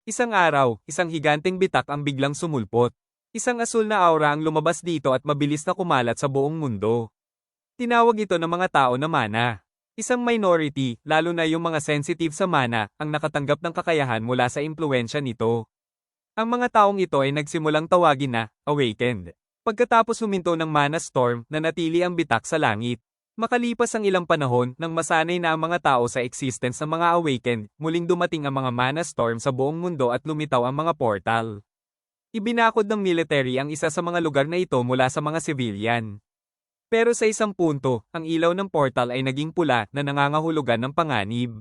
Isang araw, isang higanteng bitak ang biglang sumulpot. Isang asul na aura ang lumabas dito at mabilis na kumalat sa buong mundo. Tinawag ito ng mga tao na mana. Isang minority, lalo na yung mga sensitive sa mana, ang nakatanggap ng kakayahan mula sa impluensya nito. Ang mga taong ito ay nagsimulang tawagin na awakened. Pagkatapos huminto ng mana storm, nanatili ang bitak sa langit. Makalipas ang ilang panahon, nang masanay na ang mga tao sa existence ng mga awakened, muling dumating ang mga mana storm sa buong mundo at lumitaw ang mga portal. Ibinakod ng military ang isa sa mga lugar na ito mula sa mga civilian. Pero sa isang punto, ang ilaw ng portal ay naging pula na nangangahulugan ng panganib.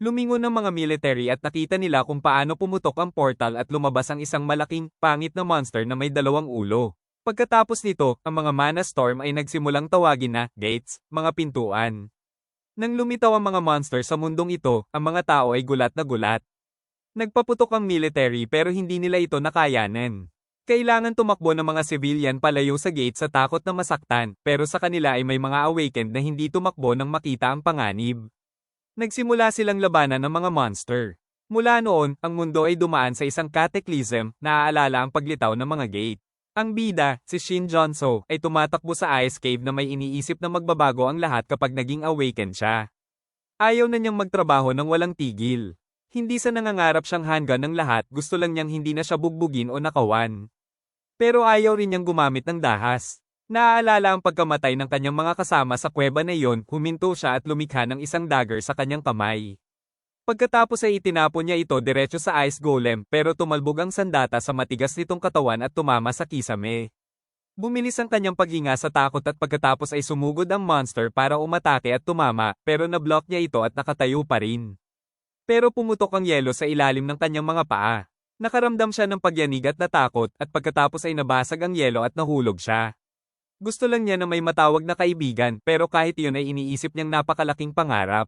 Lumingon ng mga military at nakita nila kung paano pumutok ang portal at lumabas ang isang malaking, pangit na monster na may dalawang ulo. Pagkatapos nito, ang mga mana storm ay nagsimulang tawagin na gates, mga pintuan. Nang lumitaw ang mga monster sa mundong ito, ang mga tao ay gulat na gulat. Nagpaputok ang military pero hindi nila ito nakayanan. Kailangan tumakbo ng mga civilian palayo sa gate sa takot na masaktan, pero sa kanila ay may mga awakened na hindi tumakbo nang makita ang panganib. Nagsimula silang labanan ng mga monster. Mula noon, ang mundo ay dumaan sa isang cataclysm, naaalala ang paglitaw ng mga gate. Ang bida, si Shin Jonso, ay tumatakbo sa Ice Cave na may iniisip na magbabago ang lahat kapag naging awakened siya. Ayaw na niyang magtrabaho ng walang tigil. Hindi sa nangangarap siyang hanggan ng lahat, gusto lang niyang hindi na siya bugbugin o nakawan. Pero ayaw rin niyang gumamit ng dahas. Naaalala ang pagkamatay ng kanyang mga kasama sa kuweba na iyon, huminto siya at lumikha ng isang dagger sa kanyang kamay. Pagkatapos ay itinapon niya ito diretso sa ice golem pero tumalbog ang sandata sa matigas nitong katawan at tumama sa kisame. Bumilis ang kanyang paghinga sa takot at pagkatapos ay sumugod ang monster para umatake at tumama pero nablock niya ito at nakatayo pa rin. Pero pumutok ang yelo sa ilalim ng kanyang mga paa. Nakaramdam siya ng pagyanig at natakot at pagkatapos ay nabasag ang yelo at nahulog siya. Gusto lang niya na may matawag na kaibigan pero kahit iyon ay iniisip niyang napakalaking pangarap.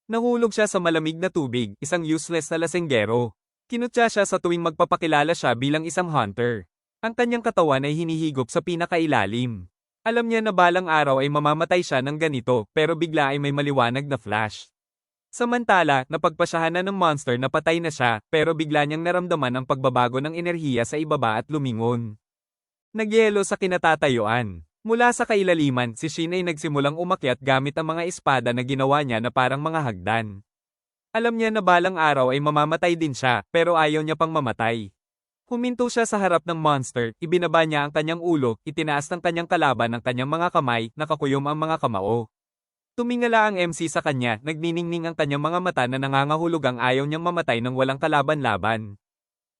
Nahulog siya sa malamig na tubig, isang useless na lasenggero. Kinutya siya sa tuwing magpapakilala siya bilang isang hunter. Ang kanyang katawan ay hinihigop sa pinakailalim. Alam niya na balang araw ay mamamatay siya ng ganito, pero bigla ay may maliwanag na flash. Samantala, napagpasyahan na ng monster na patay na siya, pero bigla niyang naramdaman ang pagbabago ng enerhiya sa ibaba at lumingon. Nagyelo sa kinatatayuan. Mula sa kailaliman, si Shin ay nagsimulang umakyat gamit ang mga espada na ginawa niya na parang mga hagdan. Alam niya na balang araw ay mamamatay din siya, pero ayaw niya pang mamatay. Huminto siya sa harap ng monster, ibinaba niya ang kanyang ulo, itinaas ng kanyang kalaban ang kanyang mga kamay, nakakuyom ang mga kamao. Tumingala ang MC sa kanya, nagniningning ang kanyang mga mata na nangangahulugang ayaw niyang mamatay nang walang kalaban-laban.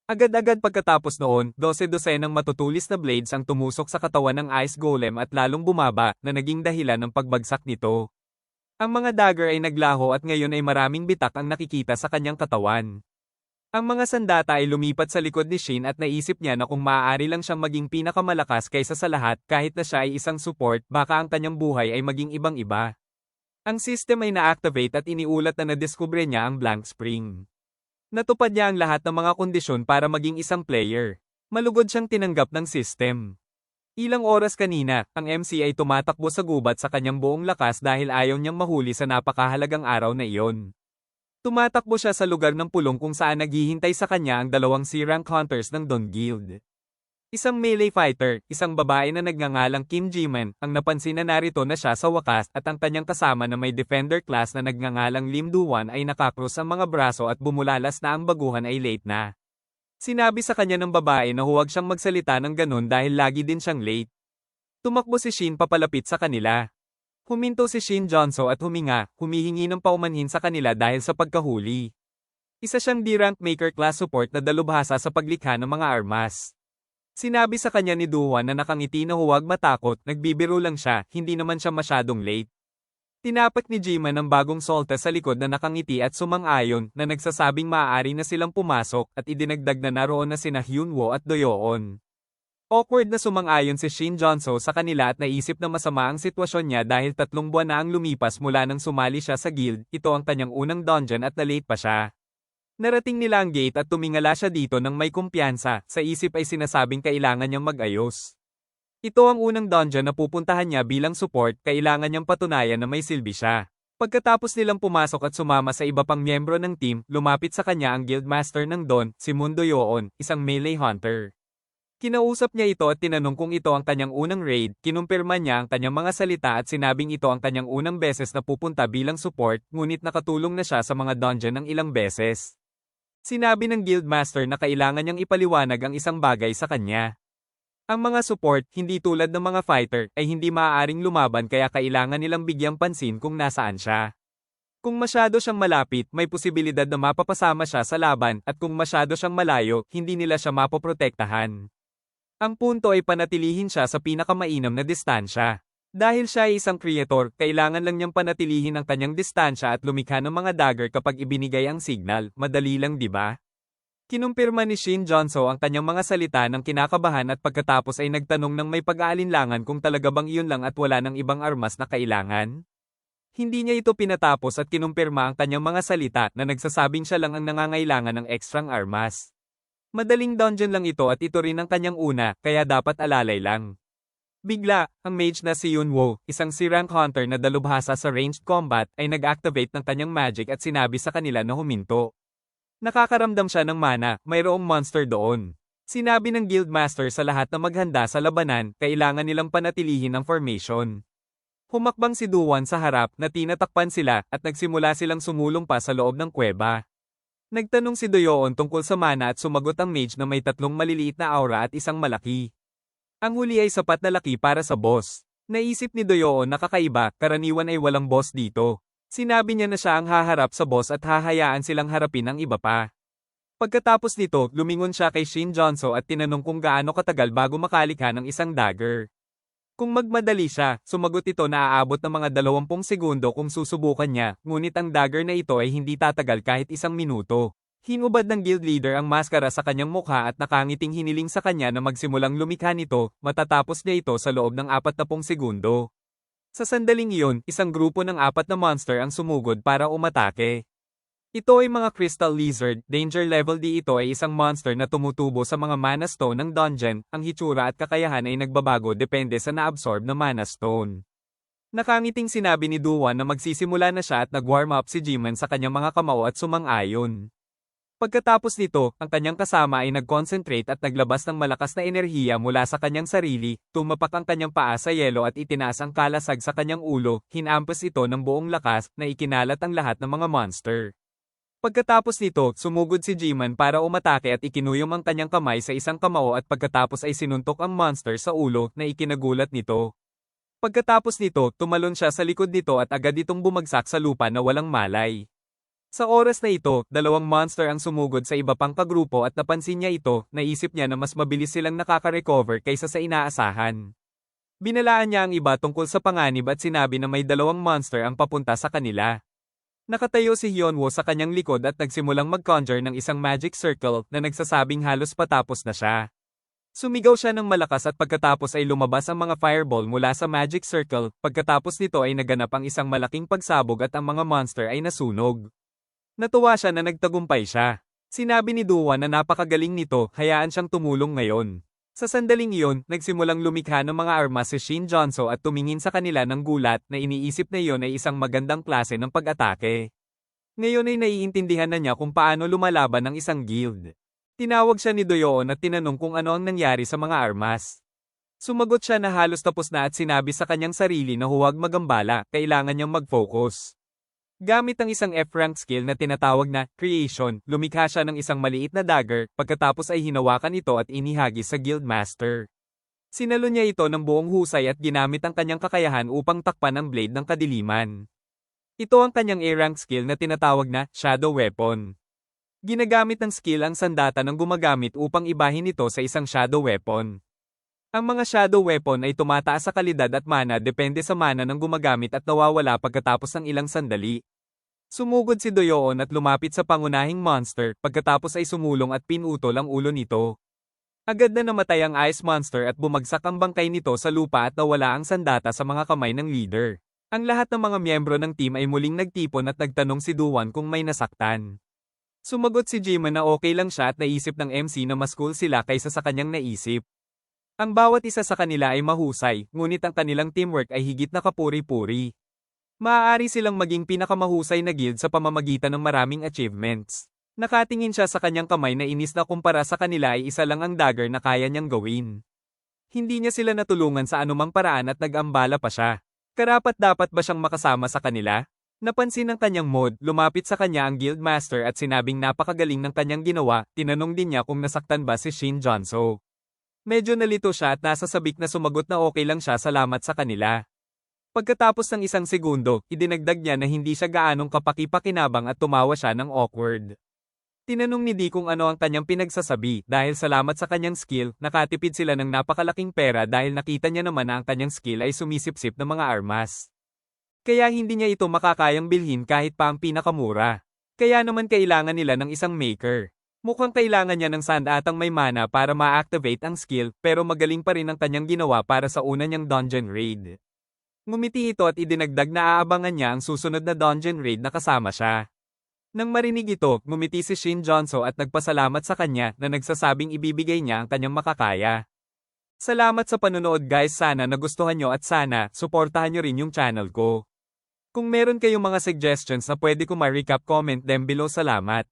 Agad-agad pagkatapos noon, 12 ng matutulis na blades ang tumusok sa katawan ng ice golem at lalong bumaba, na naging dahilan ng pagbagsak nito. Ang mga dagger ay naglaho at ngayon ay maraming bitak ang nakikita sa kanyang katawan. Ang mga sandata ay lumipat sa likod ni Shin at naisip niya na kung maaari lang siyang maging pinakamalakas kaysa sa lahat kahit na siya ay isang support, baka ang kanyang buhay ay maging ibang-iba. Ang system ay na-activate at iniulat na nadiskubre niya ang blank spring. Natupad niya ang lahat ng mga kondisyon para maging isang player. Malugod siyang tinanggap ng system. Ilang oras kanina, ang MC ay tumatakbo sa gubat sa kanyang buong lakas dahil ayaw niyang mahuli sa napakahalagang araw na iyon. Tumatakbo siya sa lugar ng pulong kung saan naghihintay sa kanya ang dalawang C-rank hunters ng Dawn Guild. Isang melee fighter, isang babae na nagngangalang Kim Jiman, ang napansin na narito na siya sa wakas at ang kanyang kasama na may defender class na nagngangalang Lim Duwan ay nakakrus ang mga braso at bumulalas na ang baguhan ay late na. Sinabi sa kanya ng babae na huwag siyang magsalita ng ganun dahil lagi din siyang late. Tumakbo si Shin papalapit sa kanila. Huminto si Shin Jonso at huminga, humihingi ng paumanhin sa kanila dahil sa pagkahuli. Isa siyang D-rank maker class support na dalubhasa sa paglikha ng mga armas. Sinabi sa kanya ni Duwan na nakangiti na huwag matakot, nagbibiro lang siya, hindi naman siya masyadong late. Tinapak ni Jiman ang bagong solta sa likod na nakangiti at sumang-ayon na nagsasabing maaari na silang pumasok at idinagdag na naroon na sina Hyunwoo at Doyoon. Awkward na sumang-ayon si Shin Jonso sa kanila at naisip na masama ang sitwasyon niya dahil 3 buwan na ang lumipas mula nang sumali siya sa guild, ito ang kanyang unang dungeon at na-late pa siya. Narating nila ang gate at tumingala siya dito nang may kumpiyansa, sa isip ay sinasabing kailangan niyang mag-ayos. Ito ang unang dungeon na pupuntahan niya bilang support, kailangan niyang patunayan na may silbi siya. Pagkatapos nilang pumasok at sumama sa iba pang miyembro ng team, lumapit sa kanya ang Guildmaster ng Dawn, si Mundo Yoon, isang melee hunter. Kinausap niya ito at tinanong kung ito ang kanyang unang raid, kinumpirma niya ang kanyang mga salita at sinabing ito ang kanyang unang beses na pupunta bilang support, ngunit nakatulong na siya sa mga dungeon ng ilang beses. Sinabi ng Guildmaster na kailangan niyang ipaliwanag ang isang bagay sa kanya. Ang mga support, hindi tulad ng mga fighter, ay hindi maaaring lumaban kaya kailangan nilang bigyang pansin kung nasaan siya. Kung masyado siyang malapit, may posibilidad na mapapasama siya sa laban, at kung masyado siyang malayo, hindi nila siya mapoprotektahan. Ang punto ay panatilihin siya sa pinakamainam na distansya. Dahil siya ay isang creator, kailangan lang niyang panatilihin ang kanyang distansya at lumikha ng mga dagger kapag ibinigay ang signal, madali lang 'di ba? Kinumpirma ni Shin Jonso ang kanyang mga salita ng kinakabahan at pagkatapos ay nagtanong ng may pag-aalinlangan kung talaga bang iyon lang at wala ng ibang armas na kailangan. Hindi niya ito pinatapos at kinumpirma ang kanyang mga salita na nagsasabing siya lang ang nangangailangan ng ekstrang armas. Madaling dungeon lang ito at ito rin ang kanyang una, kaya dapat alalay lang. Bigla, ang mage na si Yunwo, isang C-rank hunter na dalubhasa sa ranged combat, ay nag-activate ng kanyang magic at sinabi sa kanila na huminto. Nakakaramdam siya ng mana, mayroong monster doon. Sinabi ng Guildmaster sa lahat na maghanda sa labanan, kailangan nilang panatilihin ang formation. Humakbang si Duwan sa harap na tinatakpan sila at nagsimula silang sumulong pa sa loob ng kuweba. Nagtanong si Doyoon tungkol sa mana at sumagot ang mage na may 3 maliliit na aura at isang malaki. Ang huli ay sapat na laki para sa boss. Naisip ni Doyoon na kakaiba, karaniwan ay walang boss dito. Sinabi niya na siya ang haharap sa boss at hahayaan silang harapin ang iba pa. Pagkatapos nito, lumingon siya kay Shin Jonso at tinanong kung gaano katagal bago makalikha ng isang dagger. Kung magmadali siya, sumagot ito na aabot ng mga 20 segundo kung susubukan niya, ngunit ang dagger na ito ay hindi tatagal kahit 1 minuto. Hinubad ng guild leader ang maskara sa kanyang mukha at nakangiting hiniling sa kanya na magsimulang lumikha nito, matatapos niya ito sa loob ng 40 segundo. Sa sandaling iyon, isang grupo ng 4 na monster ang sumugod para umatake. Ito ay mga Crystal Lizard, danger level D. Ito ay isang monster na tumutubo sa mga mana stone ng dungeon, ang hitsura at kakayahan ay nagbabago depende sa na-absorb na mana stone. Nakangiting sinabi ni Duwan na magsisimula na siya at nag-warm up si Jiman sa kanyang mga kamao at sumang-ayon. Pagkatapos nito, ang kanyang kasama ay nag-concentrate at naglabas ng malakas na enerhiya mula sa kanyang sarili, tumapak ang kanyang paa sa yelo at itinaas ang kalasag sa kanyang ulo, hinampas ito ng buong lakas na ikinalat ang lahat ng mga monster. Pagkatapos nito, sumugod si Jiman para umatake at ikinuyom ang kanyang kamay sa isang kamao at pagkatapos ay sinuntok ang monster sa ulo na ikinagulat nito. Pagkatapos nito, tumalon siya sa likod nito at agad itong bumagsak sa lupa na walang malay. Sa oras na ito, 2 monster ang sumugod sa iba pang kagrupo at napansin niya ito, naisip niya na mas mabilis silang nakaka-recover kaysa sa inaasahan. Binalaan niya ang iba tungkol sa panganib at sinabi na may 2 monster ang papunta sa kanila. Nakatayo si Hyunwoo sa kanyang likod at nagsimulang mag-conjure ng isang magic circle na nagsasabing halos patapos na siya. Sumigaw siya ng malakas at pagkatapos ay lumabas ang mga fireball mula sa magic circle, pagkatapos nito ay naganap ang isang malaking pagsabog at ang mga monster ay nasunog. Natuwa siya na nagtagumpay siya. Sinabi ni Duwan na napakagaling nito, hayaan siyang tumulong ngayon. Sa sandaling iyon, nagsimulang lumikha ng mga armas si Shin Jonso at tumingin sa kanila ng gulat na iniisip na iyon ay isang magandang klase ng pag-atake. Ngayon ay naiintindihan na niya kung paano lumalaban ng isang guild. Tinawag siya ni Doyoon at tinanong kung ano ang nangyari sa mga armas. Sumagot siya na halos tapos na at sinabi sa kanyang sarili na huwag magambala, kailangan niyang mag-focus. Gamit ang isang F-rank skill na tinatawag na Creation, lumikha siya ng isang maliit na dagger, pagkatapos ay hinawakan ito at inihagis sa Guildmaster. Sinalo niya ito ng buong husay at ginamit ang kanyang kakayahan upang takpan ang blade ng kadiliman. Ito ang kanyang A-rank skill na tinatawag na Shadow Weapon. Ginagamit ng skill ang sandata ng gumagamit upang ibahin ito sa isang Shadow Weapon. Ang mga Shadow Weapon ay tumataas sa kalidad at mana depende sa mana ng gumagamit at nawawala pagkatapos ng ilang sandali. Sumugod si Doyoon at lumapit sa pangunahing monster, pagkatapos ay sumulong at pinutol ang ulo nito. Agad na namatay ang Ice Monster at bumagsak ang bangkay nito sa lupa at nawala ang sandata sa mga kamay ng leader. Ang lahat ng mga miyembro ng team ay muling nagtipon at nagtanong si Duwan kung may nasaktan. Sumagot si Jiman na okay lang siya at naisip ng MC na mas cool sila kaysa sa kanyang naisip. Ang bawat isa sa kanila ay mahusay, ngunit ang kanilang teamwork ay higit na kapuri-puri. Maaari silang maging pinakamahusay na guild sa pamamagitan ng maraming achievements. Nakatingin siya sa kanyang kamay na inis na kumpara sa kanila ay isa lang ang dagger na kaya niyang gawin. Hindi niya sila natulungan sa anumang paraan at nag-ambala pa siya. Karapat-dapat ba siyang makasama sa kanila? Napansin ng kanyang mod, lumapit sa kanya ang guildmaster at sinabing napakagaling ng kanyang ginawa, tinanong din niya kung nasaktan ba si Shin Jonso. Medyo nalito siya at nasa sabik na sumagot na okay lang siya salamat sa kanila. Pagkatapos ng isang segundo, idinagdag niya na hindi siya gaanong kapaki-pakinabang at tumawa siya ng awkward. Tinanong ni Di kung ano ang kanyang pinagsasabi dahil salamat sa kanyang skill, nakatipid sila ng napakalaking pera dahil nakita niya naman na ang kanyang skill ay sumisipsip ng mga armas. Kaya hindi niya ito makakayang bilhin kahit pa ang pinakamura. Kaya naman kailangan nila ng isang maker. Mukhang kailangan niya ng sand atang may mana para ma-activate ang skill pero magaling pa rin ang kanyang ginawa para sa una niyang dungeon raid. Ngumiti ito at idinagdag na aabangan niya ang susunod na dungeon raid na kasama siya. Nang marinig ito, ngumiti si Shin Jonso at nagpasalamat sa kanya na nagsasabing ibibigay niya ang kanyang makakaya. Salamat sa panonood guys, sana nagustuhan nyo at sana suportahan nyo rin yung channel ko. Kung meron kayong mga suggestions na pwede ko ma-recap, comment them below. Salamat.